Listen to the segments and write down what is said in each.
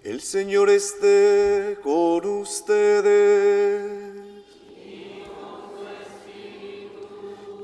El Señor esté con ustedes.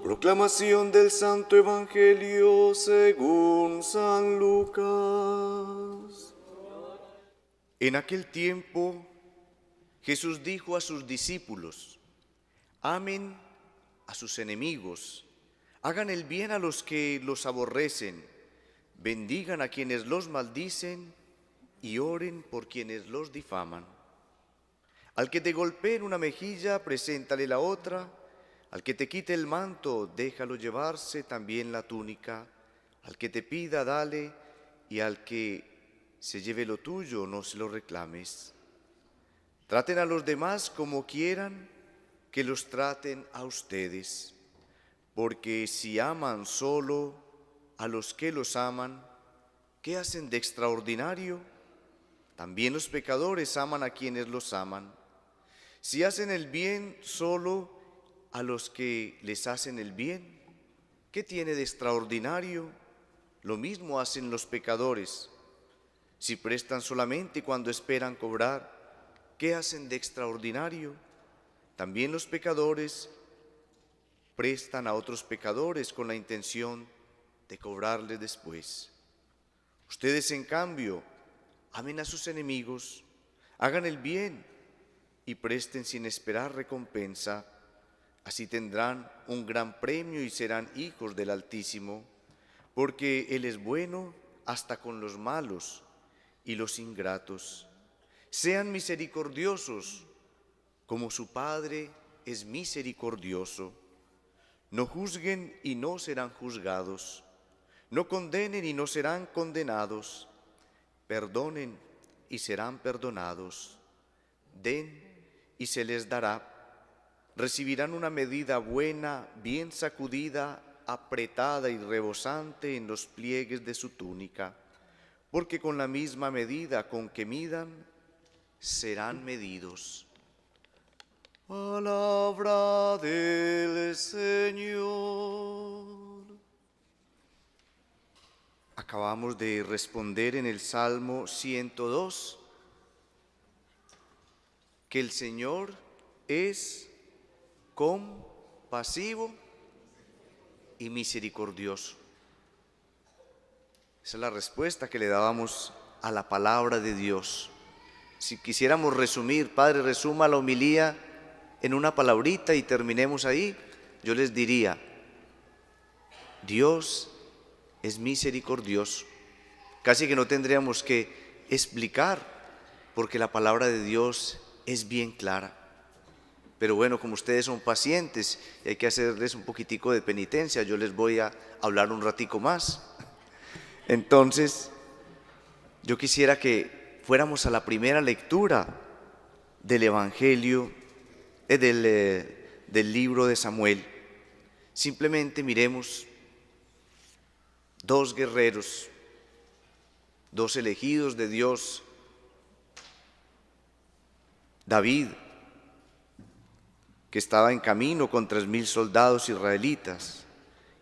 Proclamación del Santo Evangelio según San Lucas. En aquel tiempo, Jesús dijo a sus discípulos: amen a sus enemigos, hagan el bien a los que los aborrecen, bendigan a quienes los maldicen y oren por quienes los difaman. Al que te golpee en una mejilla, preséntale la otra. Al que te quite el manto, déjalo llevarse también la túnica. Al que te pida, dale, y al que se lleve lo tuyo, no se lo reclames. Traten a los demás como quieran que los traten a ustedes, porque si aman solo a los que los aman, ¿qué hacen de extraordinario? También los pecadores aman a quienes los aman. Si hacen el bien solo a los que les hacen el bien, ¿qué tiene de extraordinario? Lo mismo hacen los pecadores. Si prestan solamente cuando esperan cobrar, ¿qué hacen de extraordinario? También los pecadores prestan a otros pecadores con la intención de cobrarles después. Ustedes, en cambio, amen a sus enemigos, hagan el bien y presten sin esperar recompensa. Así tendrán un gran premio y serán hijos del Altísimo, porque Él es bueno hasta con los malos y los ingratos. Sean misericordiosos, como su Padre es misericordioso. No juzguen y no serán juzgados. No condenen y no serán condenados. Perdonen y serán perdonados. Den y se les dará. Recibirán una medida buena, bien sacudida, apretada y rebosante en los pliegues de su túnica, porque con la misma medida con que midan, serán medidos. Palabra del Señor. Acabamos de responder en el Salmo 102 que el Señor es compasivo y misericordioso. Esa es la respuesta que le dábamos a la palabra de Dios. Si quisiéramos resumir, Padre, resuma la homilía en una palabrita y terminemos ahí, yo les diría: Dios es misericordioso. Casi que no tendríamos que explicar, porque la palabra de Dios es bien clara. Pero bueno, como ustedes son pacientes y hay que hacerles un poquitico de penitencia, yo les voy a hablar un ratico más. Entonces, yo quisiera que fuéramos a la primera lectura del Evangelio, del libro de Samuel. Simplemente miremos dos guerreros, dos elegidos de Dios. David, que estaba en camino con 3,000 soldados israelitas,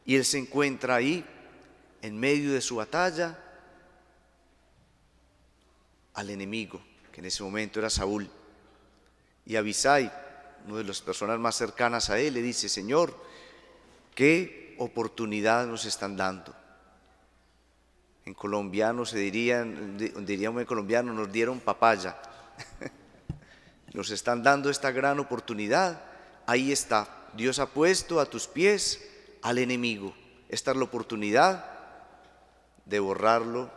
y él se encuentra ahí, en medio de su batalla, al enemigo, que en ese momento era Saúl. Y Abisai, una de las personas más cercanas a él, le dice: Señor, ¿qué oportunidad nos están dando? En colombiano diríamos en colombiano, nos dieron papaya. Nos están dando esta gran oportunidad. Ahí está, Dios ha puesto a tus pies al enemigo. Esta es la oportunidad de borrarlo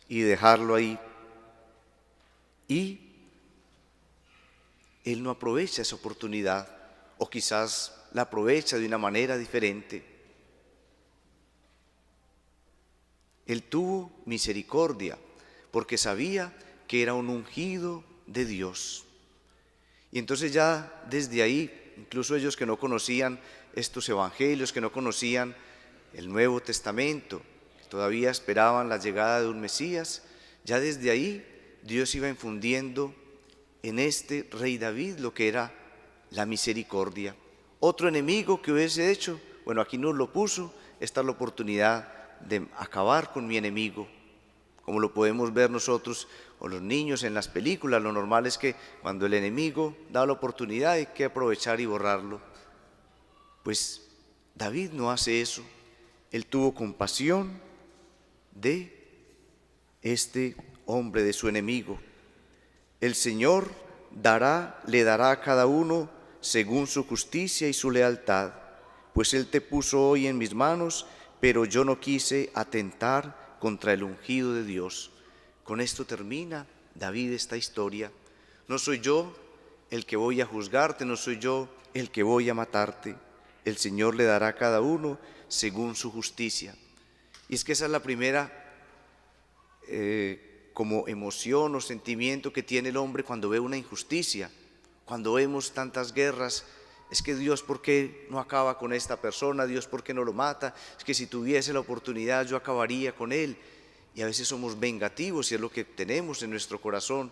y dejarlo ahí. Y él no aprovecha esa oportunidad, o quizás la aprovecha de una manera diferente. Él tuvo misericordia porque sabía que era un ungido de Dios. Y entonces ya desde ahí, incluso ellos que no conocían estos evangelios, que no conocían el Nuevo Testamento, que todavía esperaban la llegada de un Mesías, ya desde ahí Dios iba infundiendo en este rey David lo que era la misericordia. Otro enemigo que hubiese hecho, bueno, aquí nos lo puso, esta es la oportunidad de acabar con mi enemigo, como lo podemos ver nosotros o los niños en las películas. Lo normal es que cuando el enemigo da la oportunidad hay que aprovechar y borrarlo. Pues David no hace eso. Él tuvo compasión de este hombre, de su enemigo. El Señor le dará a cada uno según su justicia y su lealtad, pues Él te puso hoy en mis manos, pero yo no quise atentar contra el ungido de Dios. Con esto termina David esta historia. No soy yo el que voy a juzgarte, no soy yo el que voy a matarte. El Señor le dará a cada uno según su justicia. Y es que esa es la primera como emoción o sentimiento que tiene el hombre cuando ve una injusticia, cuando vemos tantas guerras. Es que Dios, ¿por qué no acaba con esta persona? Dios, ¿por qué no lo mata? Es que si tuviese la oportunidad yo acabaría con él. Y a veces somos vengativos y es lo que tenemos en nuestro corazón.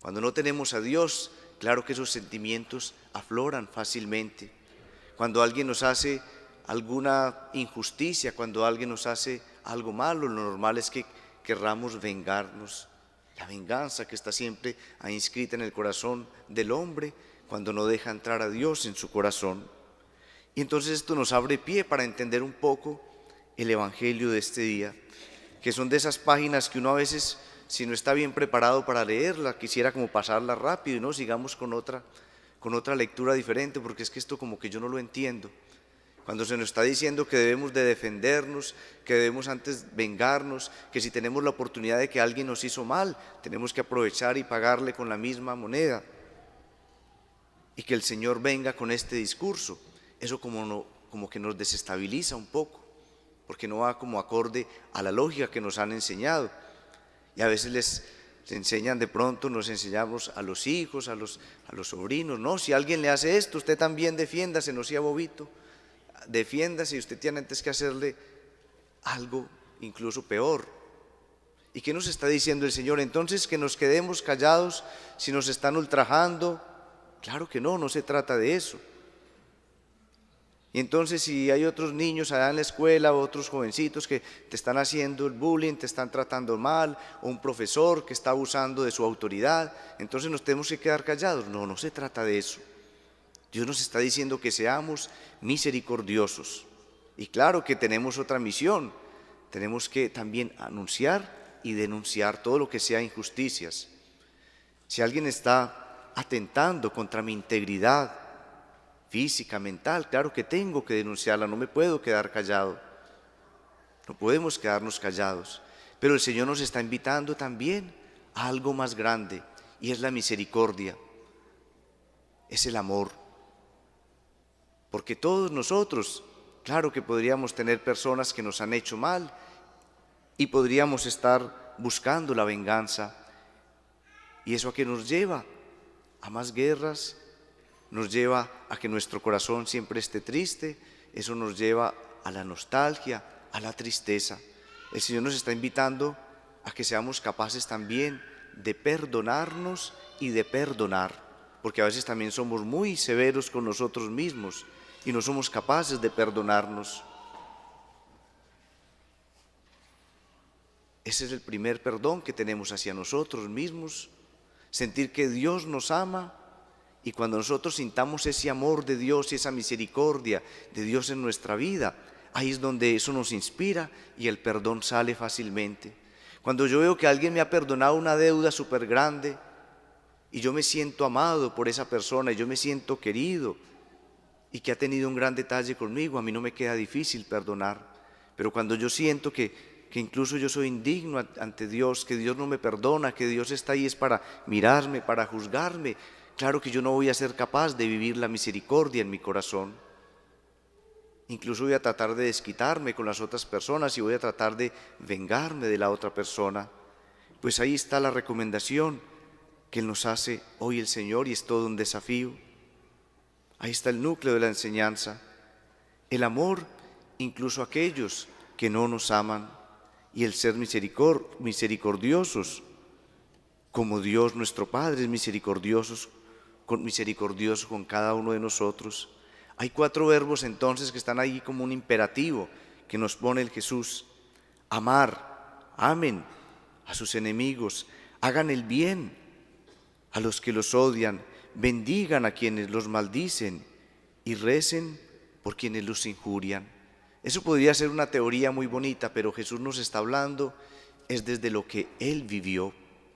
Cuando no tenemos a Dios, claro que esos sentimientos afloran fácilmente. Cuando alguien nos hace alguna injusticia, cuando alguien nos hace algo malo, lo normal es que querramos vengarnos. La venganza que está siempre ahí inscrita en el corazón del hombre cuando no deja entrar a Dios en su corazón. Y entonces esto nos abre pie para entender un poco el Evangelio de este día, que son de esas páginas que uno a veces, si no está bien preparado para leerla, quisiera como pasarla rápido y no sigamos con otra lectura diferente, porque es que esto como que yo no lo entiendo. Cuando se nos está diciendo que debemos de defendernos, que debemos antes vengarnos, que si tenemos la oportunidad de que alguien nos hizo mal, tenemos que aprovechar y pagarle con la misma moneda. Y que el Señor venga con este discurso, eso como que nos desestabiliza un poco, porque no va como acorde a la lógica que nos han enseñado. Y a veces les enseñan de pronto, nos enseñamos a los hijos, a los sobrinos, no, si alguien le hace esto, usted también defiéndase, no sea bobito. Defiéndase y usted tiene antes que hacerle algo incluso peor. ¿Y qué nos está diciendo el Señor? Entonces, que nos quedemos callados si nos están ultrajando. Claro que no, no se trata de eso. Y entonces, si hay otros niños allá en la escuela o otros jovencitos que te están haciendo el bullying, te están tratando mal, o un profesor que está abusando de su autoridad, entonces nos tenemos que quedar callados. No, no se trata de eso. Dios nos está diciendo que seamos misericordiosos. Y claro que tenemos otra misión. Tenemos que también anunciar y denunciar todo lo que sea injusticias. Si alguien está atentando contra mi integridad física, mental, claro que tengo que denunciarla, no me puedo quedar callado. No podemos quedarnos callados. Pero el Señor nos está invitando también a algo más grande, y es la misericordia, es el amor. Porque todos nosotros, claro que podríamos tener personas que nos han hecho mal y podríamos estar buscando la venganza. ¿Y eso a qué nos lleva? A más guerras, nos lleva a que nuestro corazón siempre esté triste, eso nos lleva a la nostalgia, a la tristeza. El Señor nos está invitando a que seamos capaces también de perdonarnos y de perdonar, porque a veces también somos muy severos con nosotros mismos y no somos capaces de perdonarnos. Ese es el primer perdón que tenemos hacia nosotros mismos, sentir que Dios nos ama, y cuando nosotros sintamos ese amor de Dios y esa misericordia de Dios en nuestra vida, ahí es donde eso nos inspira y el perdón sale fácilmente. Cuando yo veo que alguien me ha perdonado una deuda súper grande y yo me siento amado por esa persona y yo me siento querido y que ha tenido un gran detalle conmigo, a mí no me queda difícil perdonar. Pero cuando yo siento que incluso yo soy indigno ante Dios, que Dios no me perdona, que Dios está ahí es para mirarme, para juzgarme, claro que yo no voy a ser capaz de vivir la misericordia en mi corazón. Incluso voy a tratar de desquitarme con las otras personas y voy a tratar de vengarme de la otra persona. Pues ahí está la recomendación que nos hace hoy el Señor, y es todo un desafío. Ahí está el núcleo de la enseñanza, el amor incluso a aquellos que no nos aman, y el ser misericordiosos como Dios nuestro Padre es misericordioso con cada uno de nosotros. Hay 4 verbos entonces que están ahí como un imperativo que nos pone el Jesús: amar, amen, a sus enemigos, hagan el bien a los que los odian, bendigan a quienes los maldicen y recen por quienes los injurian. Eso podría ser una teoría muy bonita, pero Jesús nos está hablando es desde lo que Él vivió.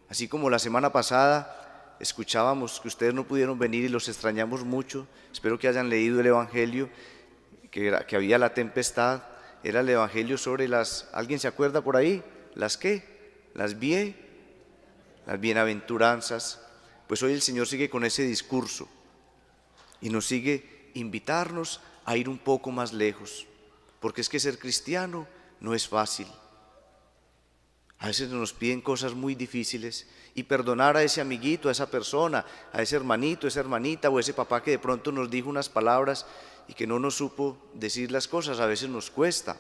Así como la semana pasada escuchábamos que ustedes no pudieron venir y los extrañamos mucho, espero que hayan leído el Evangelio, que había la tempestad, era el Evangelio sobre ¿alguien se acuerda por ahí? ¿Las qué? Las bienaventuranzas. Pues hoy el Señor sigue con ese discurso y nos sigue invitarnos a ir un poco más lejos, porque es que ser cristiano no es fácil. A veces nos piden cosas muy difíciles y perdonar a ese amiguito, a esa persona, a ese hermanito, esa hermanita o ese papá que de pronto nos dijo unas palabras y que no nos supo decir las cosas, a veces nos cuesta.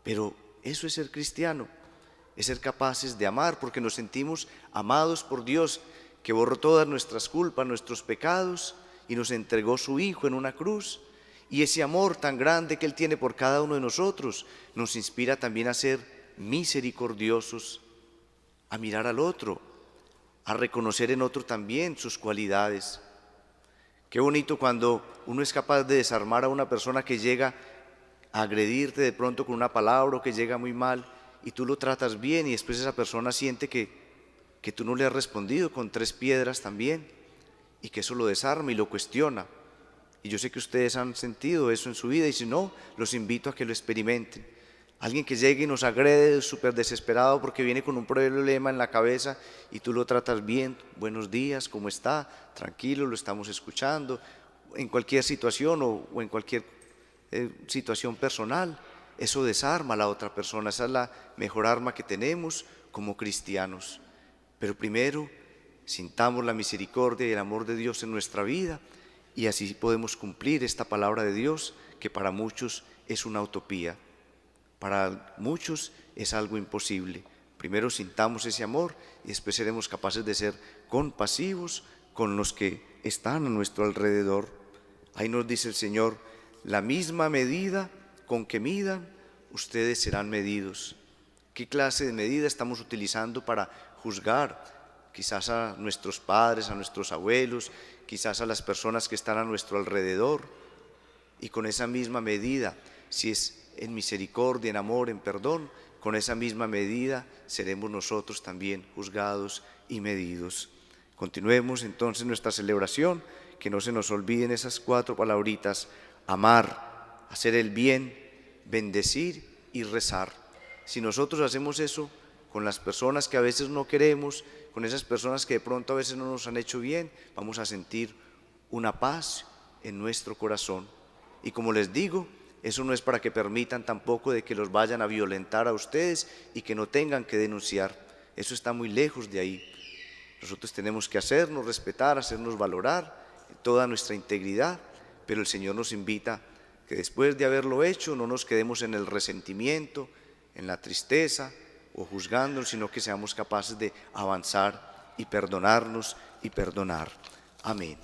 Pero eso es ser cristiano, es ser capaces de amar porque nos sentimos amados por Dios, que borró todas nuestras culpas, nuestros pecados y nos entregó su Hijo en una cruz. Y ese amor tan grande que Él tiene por cada uno de nosotros nos inspira también a ser misericordiosos, a mirar al otro, a reconocer en otro también sus cualidades. Qué bonito cuando uno es capaz de desarmar a una persona que llega a agredirte de pronto con una palabra o que llega muy mal y tú lo tratas bien y después esa persona siente que tú no le has respondido con 3 piedras también y que eso lo desarma y lo cuestiona. Y yo sé que ustedes han sentido eso en su vida y si no, los invito a que lo experimenten. Alguien que llegue y nos agrede súper desesperado porque viene con un problema en la cabeza y tú lo tratas bien, buenos días, ¿cómo está? Tranquilo, lo estamos escuchando, en cualquier situación o en cualquier situación personal, eso desarma a la otra persona, esa es la mejor arma que tenemos como cristianos. Pero primero, sintamos la misericordia y el amor de Dios en nuestra vida y así podemos cumplir esta palabra de Dios que para muchos es una utopía. Para muchos es algo imposible. Primero sintamos ese amor y después seremos capaces de ser compasivos con los que están a nuestro alrededor. Ahí nos dice el Señor, la misma medida con que midan, ustedes serán medidos. ¿Qué clase de medida estamos utilizando para juzgar? Quizás a nuestros padres, a nuestros abuelos, quizás a las personas que están a nuestro alrededor. Y con esa misma medida, si es en misericordia, en amor, en perdón, con esa misma medida seremos nosotros también juzgados y medidos. Continuemos entonces nuestra celebración, que no se nos olviden esas 4 palabritas: amar, hacer el bien, bendecir y rezar. Si nosotros hacemos eso con las personas que a veces no queremos, con esas personas que de pronto a veces no nos han hecho bien, vamos a sentir una paz en nuestro corazón. Y como les digo, eso no es para que permitan tampoco de que los vayan a violentar a ustedes y que no tengan que denunciar. Eso está muy lejos de ahí. Nosotros tenemos que hacernos respetar, hacernos valorar toda nuestra integridad, pero el Señor nos invita que después de haberlo hecho no nos quedemos en el resentimiento, en la tristeza o juzgando, sino que seamos capaces de avanzar y perdonarnos y perdonar. Amén.